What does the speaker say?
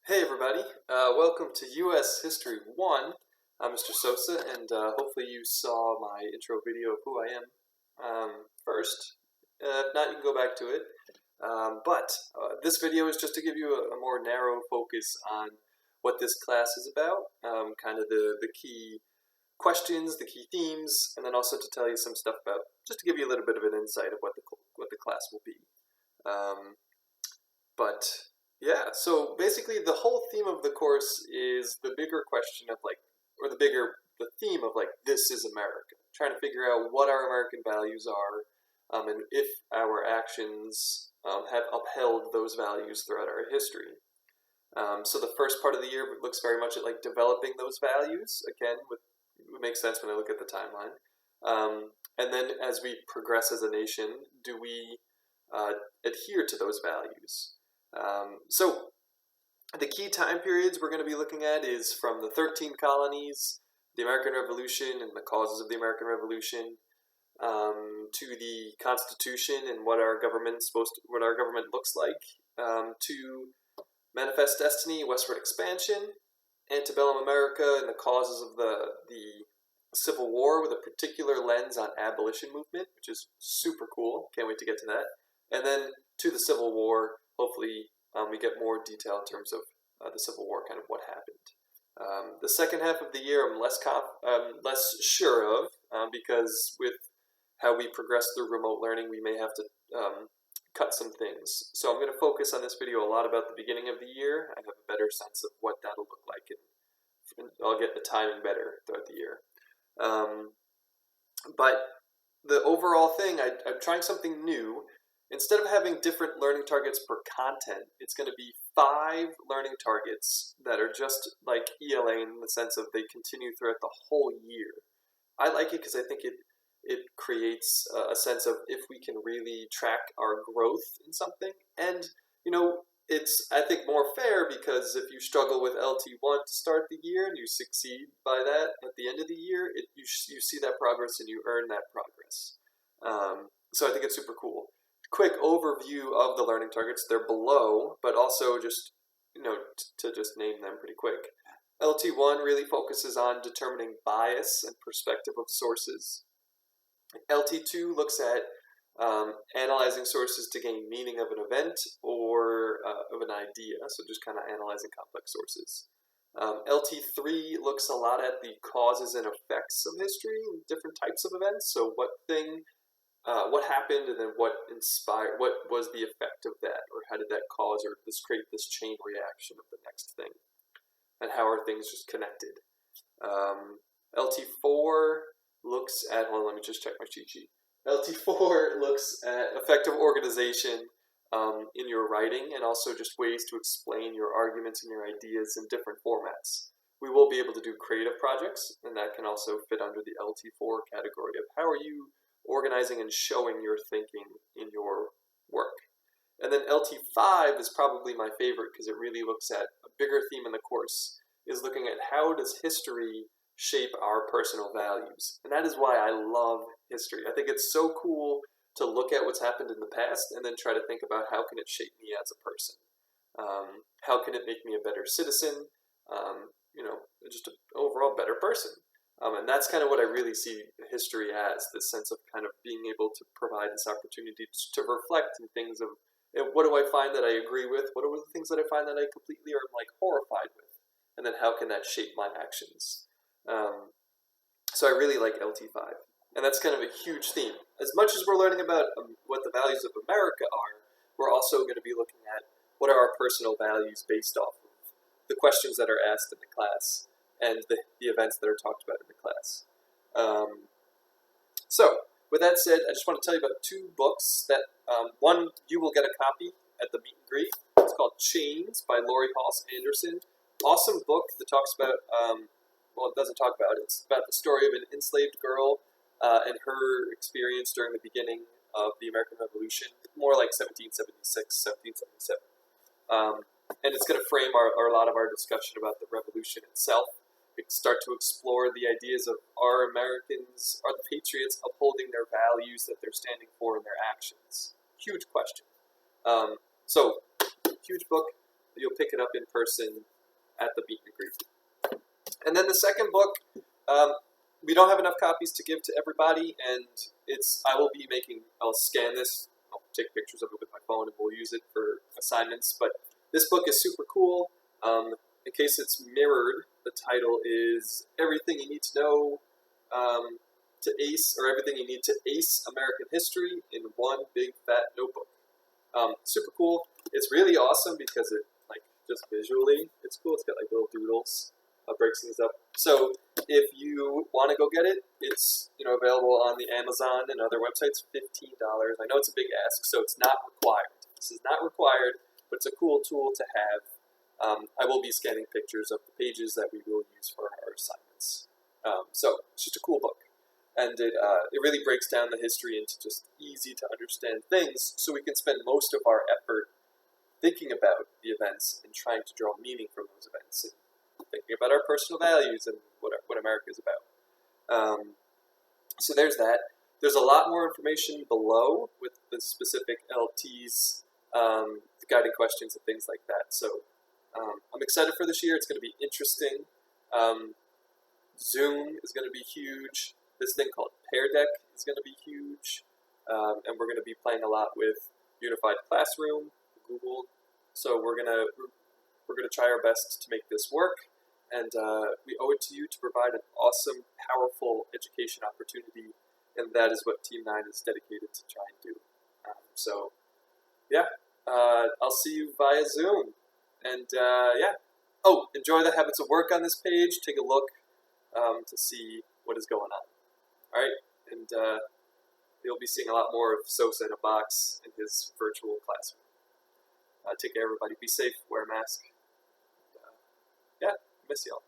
Hey everybody, welcome to U.S. History 1. I'm Mr. Sosa, and hopefully you saw my intro video of who I am first. If not, you can go back to it. But this video is just to give you a more narrow focus on what this class is about, kind of the key questions, the key themes, and then also to tell you some stuff about, just to give you a little bit of an insight of what the class will be. Yeah, so basically the whole theme of the course is the bigger question of the theme of this is America. Trying to figure out what our American values are, and if our actions have upheld those values throughout our history. So the first part of the year looks very much at developing those values, again, it would make sense when I look at the timeline. And then as we progress as a nation, do we adhere to those values? So the key time periods we're going to be looking at is from the 13 colonies, the American Revolution and the causes of the American Revolution, to the Constitution and what our government looks like, to Manifest Destiny, Westward Expansion, Antebellum America and the causes of the Civil War with a particular lens on abolition movement, which is super cool. Can't wait to get to that. And then to the Civil War, hopefully we get more detail in terms of the Civil War, kind of what happened. The second half of the year I'm less sure of, because with how we progress through remote learning, we may have to cut some things. So I'm going to focus on this video a lot about the beginning of the year. I have a better sense of what that'll look like, and I'll get the timing better throughout the year. But the overall thing, I'm trying something new. Instead of having different learning targets per content, it's going to be 5 learning targets that are just like ELA in the sense of they continue throughout the whole year. I like it because I think it creates a sense of if we can really track our growth in something. And, it's, I think, more fair because if you struggle with LT1 to start the year and you succeed by that at the end of the year, you see that progress and you earn that progress. So I think it's super cool. Quick overview of the learning targets. They're below, but also just, to just name them pretty quick. LT1 really focuses on determining bias and perspective of sources. LT2 looks at analyzing sources to gain meaning of an event or of an idea, so just kind of analyzing complex sources. LT3 looks a lot at the causes and effects of history and different types of events, so what happened and then what was the effect of that, or how did that cause or create this chain reaction of the next thing, and how are things just connected. LT4 looks at, hold on, let me just check my cheat sheet. LT4 looks at effective organization in your writing and also just ways to explain your arguments and your ideas in different formats. We will be able to do creative projects, and that can also fit under the LT4 category of how are you organizing and showing your thinking in your work. And then LT5 is probably my favorite because it really looks at a bigger theme in the course, is looking at how does history shape our personal values. And that is why I love history. I think it's so cool to look at what's happened in the past and then try to think about how can it shape me as a person. How can it make me a better citizen? Just an overall better person. And that's kind of what I really see history as, this sense of kind of being able to provide this opportunity to reflect in things of, what do I find that I agree with? What are the things that I find that I completely are horrified with? And then how can that shape my actions? So I really like LT5. And that's kind of a huge theme. As much as we're learning about what the values of America are, we're also going to be looking at what are our personal values based off of the questions that are asked in the class and the events that are talked about in the class. So, with that said, I just want to tell you about 2 books that, one, you will get a copy at the meet and greet. It's called Chains by Laurie Halse Anderson. Awesome book that talks about, it doesn't talk about it. It's about the story of an enslaved girl and her experience during the beginning of the American Revolution, more like 1776, 1777. And it's going to frame a lot of our discussion about the revolution itself. We start to explore the ideas of are the patriots upholding their values that they're standing for in their actions? Huge question. So, huge book. you'll pick it up in person at the meet and greet. And then the second book, we don't have enough copies to give to everybody, and I'll scan this, I'll take pictures of it with my phone, and we'll use it for assignments. But this book is super cool. In case it's mirrored, the title is Everything You Need to Know to Ace, or Everything You Need to Ace American History in One Big Fat Notebook. Super cool. It's really awesome because it, like, just visually, it's cool. It's got like little doodles. Breaks things up. So if you want to go get it, it's available on the Amazon and other websites. $15. I know it's a big ask, so it's not required. This is not required, but it's a cool tool to have. I will be scanning pictures of the pages that we will use for our assignments. So it's just a cool book, and it really breaks down the history into just easy to understand things, so we can spend most of our effort thinking about the events and trying to draw meaning from those events. And thinking about our personal values and what America is about. So there's that. There's a lot more information below with the specific LTs, the guided questions and things like that. So I'm excited for this year. It's going to be interesting. Zoom is going to be huge. This thing called Pear Deck is going to be huge. And we're going to be playing a lot with Unified Classroom, Google. So we're going to try our best to make this work. And we owe it to you to provide an awesome, powerful education opportunity, and that is what Team 9 is dedicated to try and do. I'll see you via Zoom. And enjoy the habits of work on this page. Take a look to see what is going on. All right, and you'll be seeing a lot more of Sossa in a box in his virtual classroom. Take care, everybody. Be safe. Wear a mask. Miss y'all.